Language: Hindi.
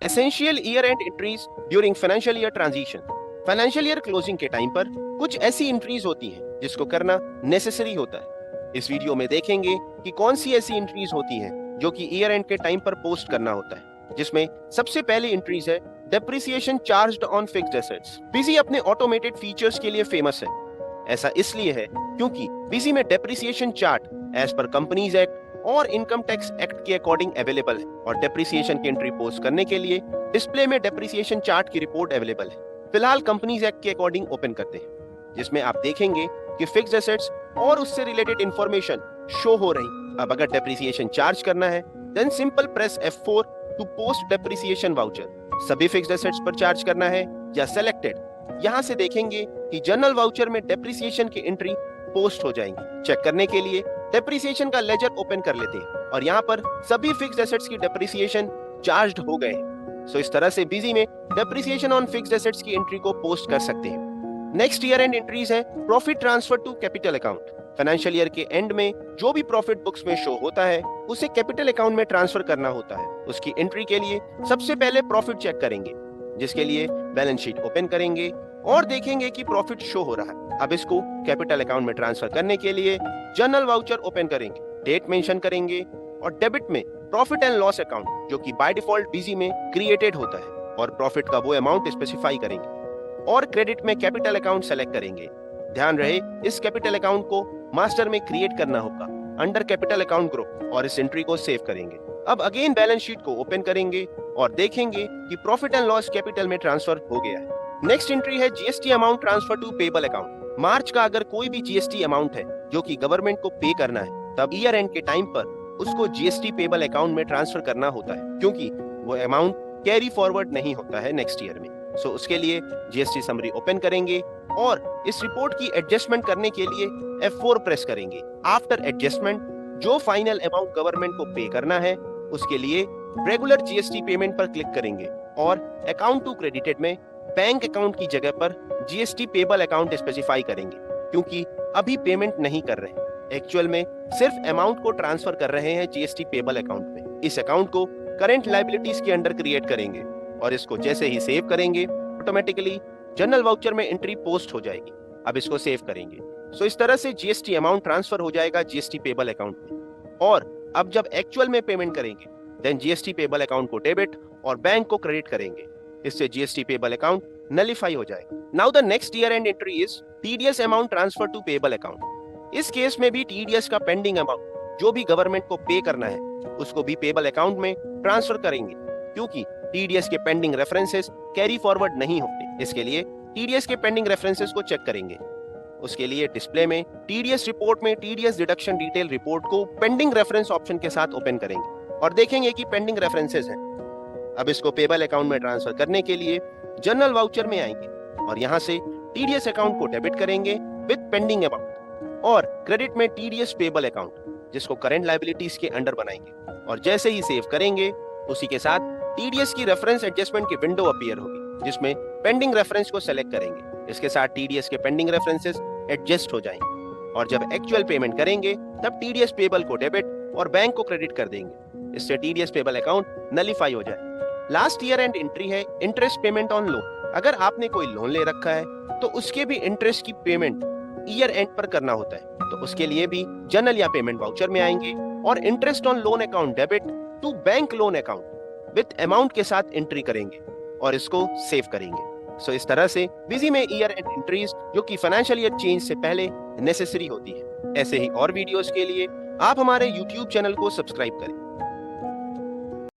Essential year end entries during financial year transition. Financial year closing के टाइम पर कुछ ऐसी एंट्रीज होती हैं जिसको करना नेसेसरी होता है। इस वीडियो में देखेंगे कि कौन सी ऐसी एंट्रीज होती हैं जो कि ईयर एंड के टाइम पर पोस्ट करना होता है, जिसमें सबसे पहली एंट्रीज है depreciation charged on fixed assets. Busy अपने ऑटोमेटेड फीचर्स के लिए फेमस है। ऐसा इसलिए है क्योंकि बिजी में depreciation chart as per companies act और इनकम टैक्स एक्ट के अकॉर्डिंग अवेलेबल है और डेप्रिसिएशन की एंट्री पोस्ट करने के लिए डिस्प्ले में डेप्रिसिएशन चार्ट की रिपोर्ट अवेलेबल है। फिलहाल कंपनीज एक्ट के अकॉर्डिंग ओपन करते हैं, जिसमें आप देखेंगे कि फिक्स्ड एसेट्स और उससे रिलेटेड इंफॉर्मेशन शो हो रही। अब अगर डेप्रिसिएशन चार्ज करना है then simple press F4 to post depreciation voucher. सभी फिक्स्ड एसेट्स पर चार्ज करना है या सेलेक्टेड, यहाँ से देखेंगे कि जनरल वाउचर में डेप्रिसिएशन की एंट्री पोस्ट हो जाएंगी। चेक करने के लिए डेप्रिसिएशन का लेजर ओपन कर लेते हैं और यहाँ पर सभी फिक्स्ड एसेट्स की डेप्रिसिएशन चार्ज्ड हो गए हैं। सो इस तरह से बिजी में डेप्रिसिएशन ऑन फिक्स्ड एसेट्स की एंट्री को पोस्ट कर सकते हैं। नेक्स्ट ईयर एंड एंट्रीज है profit transfer to capital account. Financial year के एंड में जो भी प्रॉफिट बुक्स में शो होता है उसे कैपिटल अकाउंट में ट्रांसफर करना होता है। उसकी एंट्री के लिए सबसे पहले प्रॉफिट चेक करेंगे, जिसके लिए बैलेंस शीट ओपन करेंगे और देखेंगे कि प्रॉफिट शो हो रहा है। अब इसको कैपिटल अकाउंट में ट्रांसफर करने के लिए जनरल वाउचर ओपन करेंगे, डेट मेंशन करेंगे और डेबिट में प्रॉफिट एंड लॉस अकाउंट जो कि बाय डिफॉल्ट बिजी में क्रिएटेड होता है और प्रॉफिट का वो अमाउंट स्पेसिफाई करेंगे और क्रेडिट में कैपिटल अकाउंट सेलेक्ट करेंगे। ध्यान रहे इस कैपिटल अकाउंट को मास्टर में क्रिएट करना होगा अंडर कैपिटल अकाउंट ग्रुप और इस एंट्री को सेव करेंगे। अब अगेन बैलेंस शीट को ओपन करेंगे और देखेंगे कि प्रॉफिट एंड लॉस कैपिटल में ट्रांसफर हो गया है। नेक्स्ट एंट्री है GST amount transfer to payable account. मार्च का अगर कोई भी जीएसटी अमाउंट है जो कि गवर्नमेंट को पे करना है, तब ईयर एंड के टाइम पर उसको जीएसटी पेबल अकाउंट में ट्रांसफर करना होता है, क्योंकि वो अमाउंट कैरी फॉरवर्ड नहीं होता है नेक्स्ट ईयर में। सो उसके लिए जीएसटी समरी ओपन करेंगे और इस रिपोर्ट की एडजस्टमेंट करने के लिए F4 प्रेस करेंगे। आफ्टर एडजस्टमेंट जो फाइनल अमाउंट गवर्नमेंट को पे करना है उसके लिए रेगुलर जीएसटी पेमेंट पर क्लिक करेंगे और अकाउंट टू क्रेडिटेड में बैंक अकाउंट की जगह पर जीएसटी पेबल अकाउंट स्पेसिफाई करेंगे, क्योंकि अभी पेमेंट नहीं कर रहे, एक्चुअल में सिर्फ अमाउंट को ट्रांसफर कर रहे हैं जीएसटी पेबल अकाउंट में। इस अकाउंट को करंट लायबिलिटीज के अंडर क्रिएट करेंगे और इसको जैसे ही सेव करेंगे ऑटोमेटिकली जनरल वाउचर में एंट्री पोस्ट हो जाएगी। अब इसको सेव करेंगे। सो इस तरह से जीएसटी अमाउंट ट्रांसफर हो जाएगा जीएसटी पेबल अकाउंट में। और अब जब एक्चुअल में पेमेंट करेंगे देन जीएसटी पेबल अकाउंट को डेबिट और बैंक को क्रेडिट करेंगे। इससे जीएसटी पेबल अकाउंट नलिफाई हो जाएगा। Now the next year end entry is TDS amount transfer to payable account. इस केस में भी टीडीएस का पेंडिंग अमाउंट जो भी गवर्नमेंट को पे करना है उसको भी पेबल अकाउंट में ट्रांसफर करेंगे, क्योंकि टीडीएस के पेंडिंग रेफरेंसेस कैरी फॉरवर्ड नहीं होते। इसके लिए टीडीएस के पेंडिंग रेफरेंसेस को चेक करेंगे। उसके लिए डिस्प्ले में टीडीएस रिपोर्ट में टीडीएस डिडक्शन डिटेल रिपोर्ट को पेंडिंग रेफरेंस ऑप्शन के साथ ओपन करेंगे और देखेंगे कि पेंडिंग रेफरेंसेस हैं। अब इसको पेबल अकाउंट में ट्रांसफर करने के लिए जनरल वाउचर में आएंगे और यहाँ से टीडीएस अकाउंट को डेबिट करेंगे विद पेंडिंग अमाउंट और क्रेडिट में टीडीएस पेबल अकाउंट जिसको करंट लायबिलिटीज के अंडर बनाएंगे और जैसे ही सेव करेंगे उसी के साथ टीडीएस की रेफरेंस एडजस्टमेंट की विंडो अपीयर होगी, जिसमें पेंडिंग रेफरेंस को सेलेक्ट करेंगे। इसके साथ टीडीएस के पेंडिंग रेफरेंसेस एडजस्ट हो जाएंगे और जब एक्चुअल पेमेंट करेंगे तब टीडीएस पेबल को डेबिट और बैंक को क्रेडिट कर देंगे। इससे टीडीएस पेबल अकाउंट नलिफाई हो जाए। लास्ट ईयर एंड एंट्री है इंटरेस्ट पेमेंट ऑन लोन। अगर आपने कोई लोन ले रखा है तो उसके भी इंटरेस्ट की पेमेंट ईयर एंड पर करना होता है, तो उसके लिए भी जनरल या पेमेंट वाउचर में आएंगे और interest on loan account debit to bank loan account with amount के साथ एंट्री करेंगे और इसको सेव करेंगे। सो इस तरह से बिजी में ईयर एंड एंट्रीज जो कि फाइनेंशियल ईयर चेंज से पहले नेसेसरी होती है। ऐसे ही और वीडियोस के लिए आप हमारे YouTube चैनल को सब्सक्राइब करें।